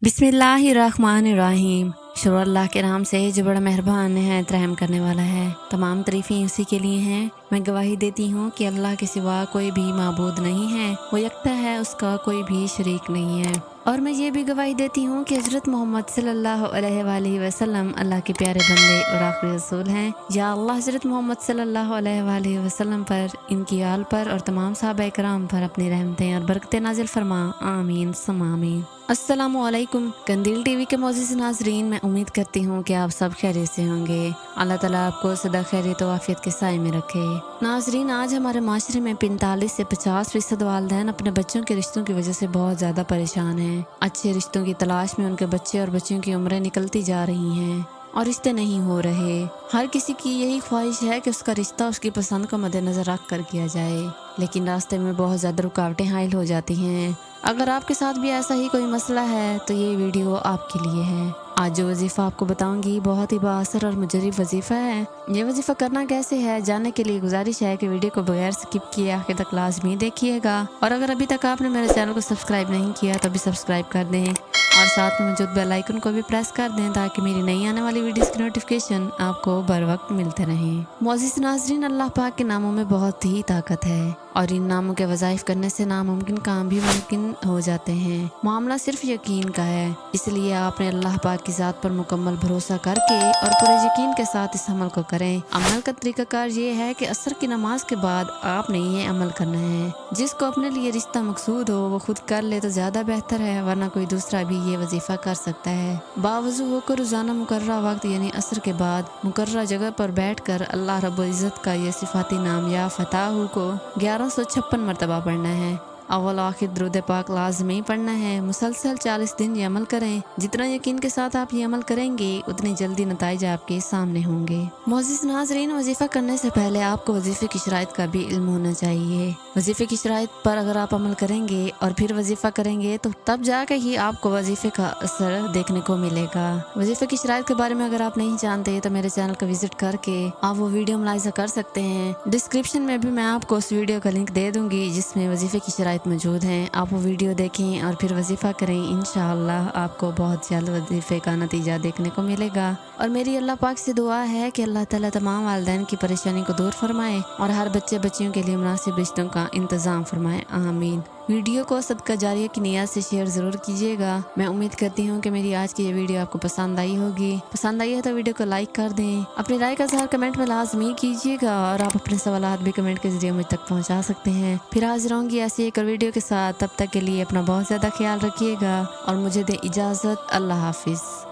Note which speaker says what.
Speaker 1: बिस्मिल्लाहिर्रहमानिर्रहीम। शुरू अल्लाह के नाम से जो बड़ा मेहरबान नहायत रहम करने वाला है। तमाम तारीफ़ें उसी के लिए हैं। मैं गवाही देती हूँ कि अल्लाह के सिवा कोई भी माबूद नहीं है, वो यकता है, उसका कोई भी शरीक नहीं है। और मैं ये भी गवाही देती हूँ कि हज़रत मोहम्मद सल्लल्लाहु अलैहि वसल्लम अल्लाह के प्यारे बंदे और आखिरी रसूल हैं। या अल्लाह हज़रत मोहम्मद सल्लल्लाहु अलैहि वसल्लम पर, इनकी आल पर और तमाम सहाबा कराम पर अपनी रहमतें और बरकतें नाजिल फरमा। आमीन सम आमीन। अस्सलामुअलैकुम कंदील टीवी के मोअज़्ज़िज़ नाज़रीन, मैं उम्मीद करती हूँ कि आप सब खैरियत से होंगे। अल्लाह ताला आपको सदा खैरियत और आफियत के साए में रखे। नाज़रीन, आज हमारे माशरे में 45 से 50% वालिदैन अपने बच्चों के रिश्तों की वजह से बहुत ज़्यादा परेशान हैं। अच्छे रिश्तों की तलाश में उनके बच्चे और बच्चियों की उम्रें निकलती जा रही हैं और रिश्ते नहीं हो रहे। हर किसी की यही ख्वाहिश है कि उसका रिश्ता उसकी पसंद को मद्देनज़र रख कर किया जाए, लेकिन रास्ते में बहुत ज़्यादा रुकावटें हाइल हो जाती हैं। अगर आपके साथ भी ऐसा ही कोई मसला है तो ये वीडियो आपके लिए है। आज जो वजीफ़ा आपको बताऊंगी बहुत ही बाअसर और मुजर्रिब वजीफ़ा है। ये वजीफ़ा करना कैसे है, जानने के लिए गुजारिश है कि वीडियो को बगैर स्किप किए आखिर तक लाजमी देखिएगा। और अगर अभी तक आपने मेरे चैनल को सब्सक्राइब नहीं किया तो भी सब्सक्राइब कर दें और साथ में मौजूद बेल आइकन को भी प्रेस कर दें ताकि मेरी नई आने वाली वीडियोस की नोटिफिकेशन आपको बर वक्त मिलते रहें। मोअज़्ज़िज़ नाज़रीन, अल्लाह पाक के नामों में बहुत ही ताकत है और इन नामों के वज़ाइफ करने से नामुमकिन काम भी मुमकिन हो जाते हैं। मामला सिर्फ यकीन का है, इसलिए आपने अल्लाह पाक की ज़ात पर मुकम्मल भरोसा करके और पूरे यकीन के साथ इस अमल को करें। अमल का तरीक़ाकार ये है कि असर की नमाज के बाद आपने ये अमल करना है। जिसको अपने लिए रिश्ता मकसूद हो वो खुद कर ले तो ज़्यादा बेहतर है, वरना कोई दूसरा भी ये वजीफ़ा कर सकता है। बावजू होकर रोज़ाना मुकर्ररा वक्त यानी असर के बाद मुकर्ररा जगह पर बैठकर अल्लाह रब्बुल इज़्ज़त का ये सिफाती नाम या फताहू को 1156 मरतबा पढ़ना है। अव्वल आखिर दुरूद पाक लाजमी पढ़ना है। मुसलसल 40 दिन ये अमल करें। जितना यकीन के साथ आप ये अमल करेंगे उतनी जल्दी नताइज आपके सामने होंगे। मोअज़्ज़िज़ नाज़रीन, वजीफ़ा करने से पहले आपको वजीफ़े की शराइत का भी इल्म होना चाहिए। वजीफ़े की शराइत पर अगर आप अमल करेंगे और फिर वजीफ़ा करेंगे तो तब जाकर ही आपको वजीफ़े का असर देखने को मिलेगा। वजीफ़े की शराइत के बारे में अगर आप नहीं जानते तो मेरे चैनल का विजिट करके आप वो वीडियो मुलाहिज़ा कर सकते हैं। डिस्क्रिप्शन में भी मैं आपको उस वीडियो का लिंक दे दूंगी जिसमें वजीफ़े की शराइत मौजूद हैं। आप वो वीडियो देखें और फिर वजीफ़ा करें। इंशाअल्लाह आपको बहुत जल्द वजीफ़े का नतीजा देखने को मिलेगा। और मेरी अल्लाह पाक से दुआ है कि अल्लाह ताला तमाम वालिदैन की परेशानी को दूर फरमाए और हर बच्चे बच्चियों के लिए मुनासिब रिश्तों का इंतज़ाम फरमाए। आमीन। वीडियो को सदका जारिया की नियत से शेयर ज़रूर कीजिएगा। मैं उम्मीद करती हूँ कि मेरी आज की ये वीडियो आपको पसंद आई होगी। पसंद आई है तो वीडियो को लाइक कर दें। अपनी राय का इज़हार कमेंट में लाजमी कीजिएगा और आप अपने सवालात भी कमेंट के ज़रिए मुझ तक पहुँचा सकते हैं। फिर हाजिर होंगी ऐसी एक और वीडियो के साथ। तब तक के लिए अपना बहुत ज़्यादा ख्याल रखिएगा और मुझे दें इजाज़त। अल्लाह हाफिज़।